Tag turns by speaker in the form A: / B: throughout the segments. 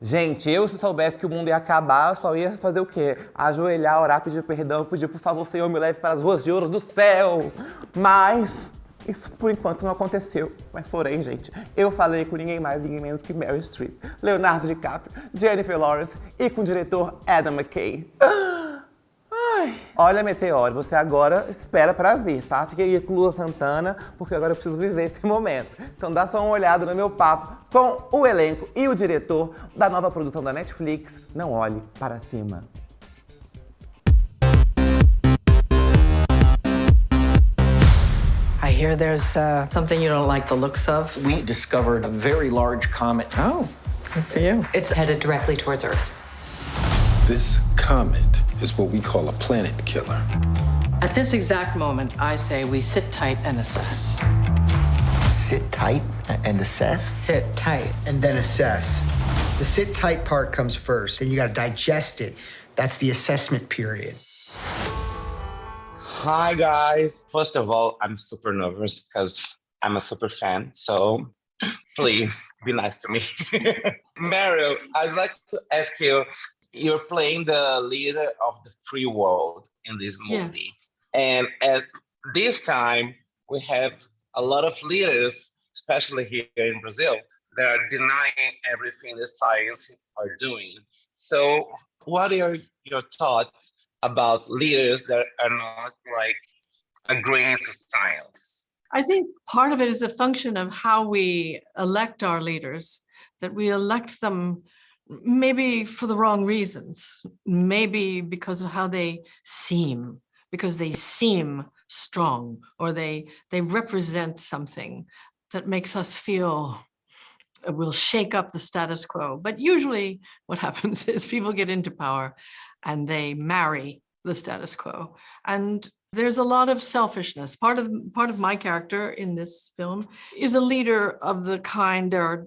A: Gente, eu se soubesse que o mundo ia acabar, eu só ia fazer o quê? Ajoelhar, orar, pedir perdão, pedir por favor, Senhor, me leve para as ruas de ouro do céu. Mas isso por enquanto não aconteceu. Mas porém, gente, eu falei com ninguém mais, ninguém menos que Meryl Streep, Leonardo DiCaprio, Jennifer Lawrence e com o diretor Adam McKay. Ai. Olha, Meteoro, você agora espera pra ver, tá? Fica aí com Lua Santana, porque agora eu preciso viver esse momento. Então dá só uma olhada no meu papo com o elenco e o diretor da nova produção da Netflix, Não Olhe Para Cima.
B: I hear there's something you don't like the looks of.
C: We discovered a very large comet.
B: Oh, good for you.
D: It's headed directly towards Earth.
E: This comet is what we call a planet killer.
B: At this exact moment, I say we sit tight and assess.
C: Sit tight and assess.
D: Sit tight.
F: And then assess. The sit tight part comes first, then you gotta digest it. That's the assessment period.
G: Hi, guys. First of all, I'm super nervous because I'm a super fan, so please be nice to me. Meryl, I'd like to ask you, you're playing the leader of the free world in this movie. Yeah. And at this time, we have a lot of leaders, especially here in Brazil, that are denying everything the science are doing. So what are your thoughts about leaders that are not like agreeing to science?
H: I think part of it is a function of how we elect our leaders, that we elect them maybe for the wrong reasons, maybe because of how they seem, because they seem strong, or they represent something that makes us feel will shake up the status quo. But usually what happens is people get into power and they marry the status quo. And there's a lot of selfishness. Part of my character in this film is a leader of the kind. There are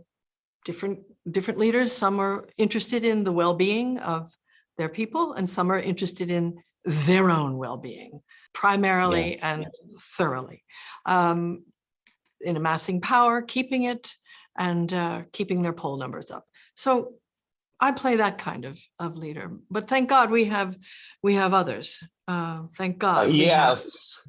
H: different leaders. Some are interested in the well-being of their people, and some are interested in their own well-being, primarily and thoroughly, in amassing power, keeping it, and keeping their poll numbers up. So I play that kind of leader, but thank God we have others. Thank God.
G: Yes.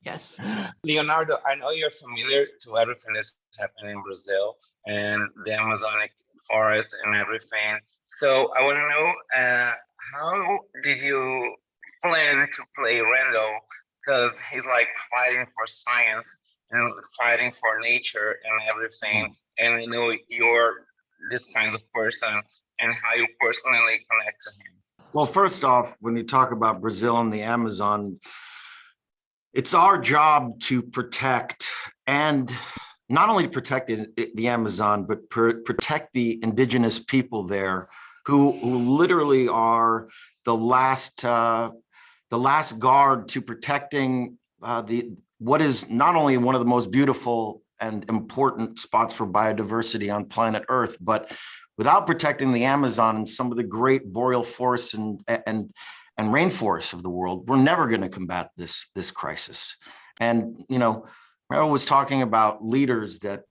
H: Yes.
G: Leonardo, I know you're familiar to everything that's happening in Brazil and the Amazonic forest and everything. So I want to know, how did you plan to play Randall? Because he's like fighting for science and fighting for nature and everything. And I know you're this kind of person, and how you personally connect to him.
C: Well, first off, when you talk about Brazil and the Amazon, it's our job to protect, and not only to protect the Amazon, but protect the indigenous people there who literally are the last guard to protecting what is not only one of the most beautiful and important spots for biodiversity on planet Earth, but without protecting the Amazon and some of the great boreal forests and rainforests of the world, we're never going to combat this crisis. And Meryl was talking about leaders that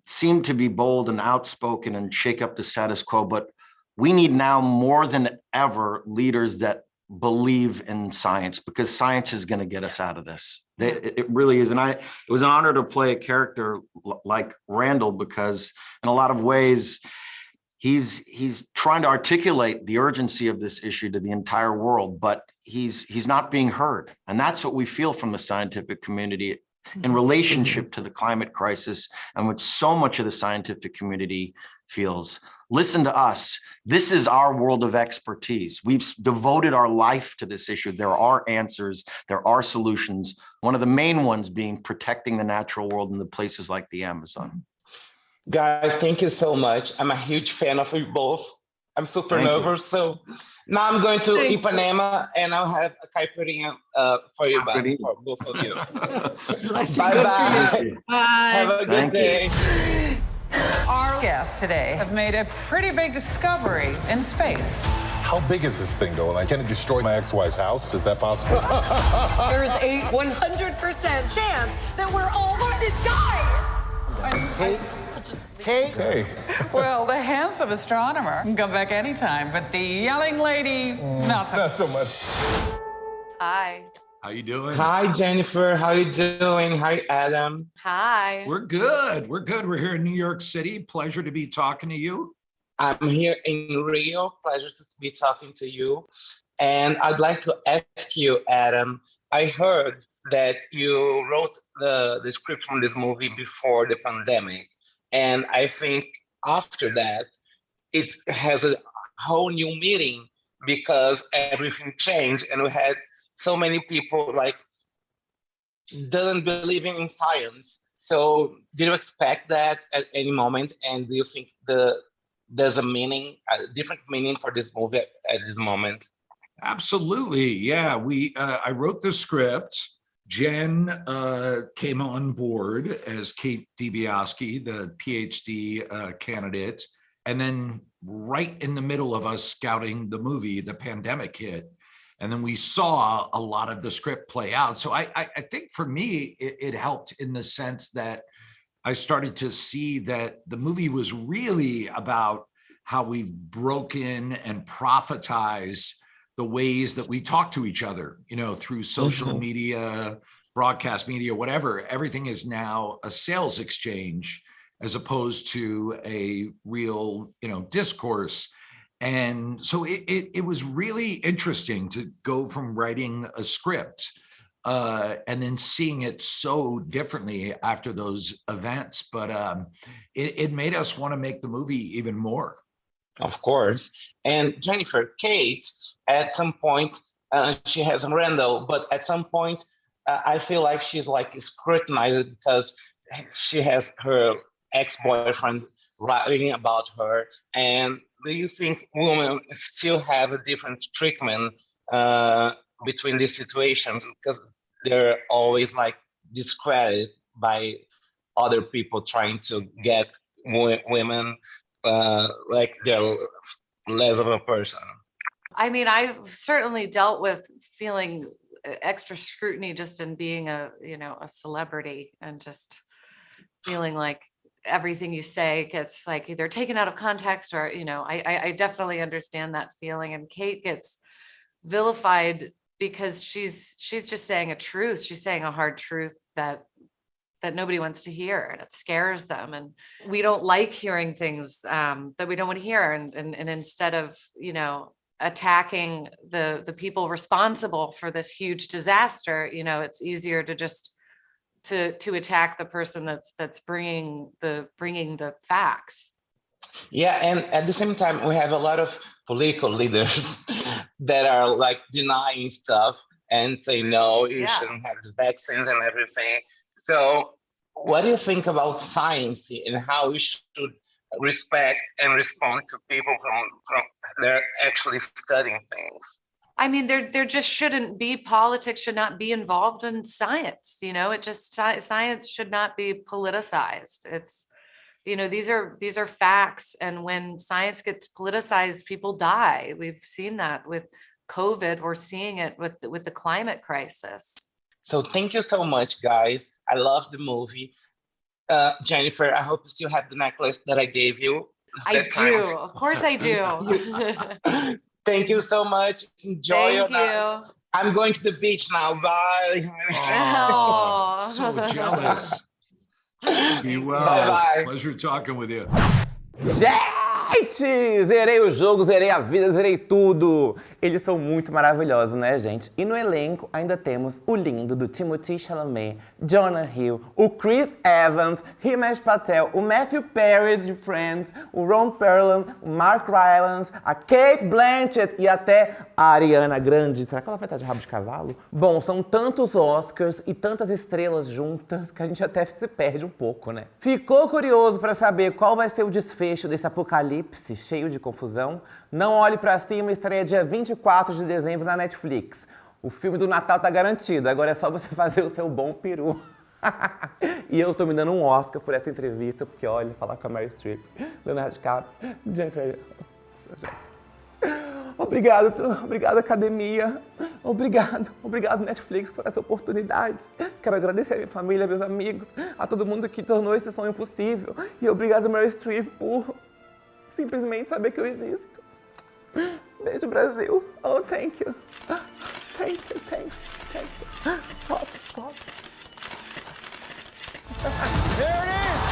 C: seem to be bold and outspoken and shake up the status quo, but we need now more than ever leaders that believe in science, because science is going to get us out of this. It really is. And it was an honor to play a character like Randall, because in a lot of ways, he's trying to articulate the urgency of this issue to the entire world, but he's not being heard. And that's what we feel from the scientific community in relationship to the climate crisis, and what so much of the scientific community feels. Listen to us. This is our world of expertise. We've devoted our life to this issue. There are answers, there are solutions. One of the main ones being protecting the natural world in the places like the Amazon.
G: Guys, thank you so much. I'm a huge fan of you both. I'm super nervous. So now I'm going to Ipanema, and I'll have a caipirinha for you, for both of you. Bye-bye. Have a good day.
D: Our guests today have made a pretty big discovery in space.
E: How big is this thing, though? Can it destroy my ex-wife's house? Is that possible?
D: There's a 100% chance that we're all going to die.
C: Hey,
F: Kate?
E: Hey.
D: Well, the handsome astronomer can come back anytime, but the yelling lady, not so.
E: Not so much.
I: Hi.
J: How you doing?
G: Hi, Jennifer. How you doing? Hi, Adam.
I: Hi.
J: We're good. We're good. We're here in New York City. Pleasure to be talking to you.
G: I'm here in Rio. Pleasure to be talking to you. And I'd like to ask you, Adam, I heard that you wrote the script from this movie before the pandemic. And I think after that, it has a whole new meaning because everything changed and we had so many people like doesn't believe in science. So did you expect that at any moment? And do you think there's a different meaning for this movie at this moment?
J: Absolutely. Yeah. I wrote the script. Jen came on board as Kate DiBiase, the PhD candidate. And then right in the middle of us scouting the movie, the pandemic hit. And then we saw a lot of the script play out. So I think for me, it helped in the sense that I started to see that the movie was really about how we've broken and prophetized the ways that we talk to each other, through social media, broadcast media, whatever. Everything is now a sales exchange as opposed to a real, discourse. And so it was really interesting to go from writing a script and then seeing it so differently after those events. But it made us want to make the movie even more.
G: Of course. And Jennifer, Kate, at some point, she has Randall, but at some point, I feel like she's like scrutinized because she has her ex-boyfriend writing about her. And do you think women still have a different treatment between these situations because they're always like discredited by other people trying to get women like they're less of a person?
I: I mean, I've certainly dealt with feeling extra scrutiny just in being a celebrity and just feeling like everything you say gets like either taken out of context or, I definitely understand that feeling. And Kate gets vilified because she's just saying a truth. She's saying a hard truth that nobody wants to hear, and it scares them. And we don't like hearing things that we don't want to hear. And instead of, attacking the people responsible for this huge disaster, it's easier to just to attack the person that's bringing the facts.
G: Yeah, and at the same time, we have a lot of political leaders that are like denying stuff and say, no, you shouldn't have the vaccines and everything. So what do you think about science and how we should respect and respond to people from they're actually studying things?
I: I mean, there just shouldn't be, politics should not be involved in science. Science should not be politicized. It's, these are facts. And when science gets politicized, people die. We've seen that with COVID. We're seeing it with the climate crisis.
G: So thank you so much, guys. I love the movie. Jennifer, I hope you still have the necklace that I gave you.
I: I do. Of course I do.
G: Thank you so much. Enjoy your night. I'm going to the beach now. Bye.
J: Oh, so jealous. Be well.
G: Bye-bye.
J: Pleasure talking with you.
A: Gente, zerei o jogo, zerei a vida, zerei tudo. Eles são muito maravilhosos, né, gente? E no elenco ainda temos o lindo do Timothée Chalamet, Jonah Hill, o Chris Evans, Himesh Patel, o Matthew Perry de Friends, o Ron Perlman, o Mark Rylance, a Cate Blanchett e até a Ariana Grande. Será que ela vai estar de rabo de cavalo? Bom, são tantos Oscars e tantas estrelas juntas que a gente até se perde um pouco, né? Ficou curioso para saber qual vai ser o desfecho desse apocalipse cheio de confusão? Não olhe pra cima, estreia dia 24 de dezembro na Netflix. O filme do Natal tá garantido, agora é só você fazer o seu bom peru. E eu tô me dando um Oscar por essa entrevista, porque olha, falar com a Meryl Streep, Leonardo DiCaprio, Jennifer... Obrigado academia. Obrigado Netflix por essa oportunidade. Quero agradecer a minha família, meus amigos, a todo mundo que tornou esse sonho possível. E obrigado Meryl Streep por simplesmente saber que eu existo. Beijo Brasil. Oh, thank you. Thank you. Foto.
K: There it is!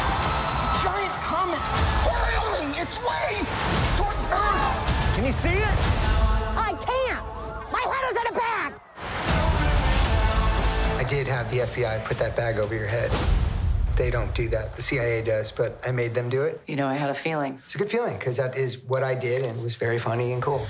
K: A giant comet hurling its way towards Earth! Can you see it?
L: I can't! My head is in a bag!
F: I did have the FBI put that bag over your head. They don't do that. The CIA does, but I made them do it.
B: You know, I had a feeling.
F: It's a good feeling, because that is what I did, and it was very funny and cool.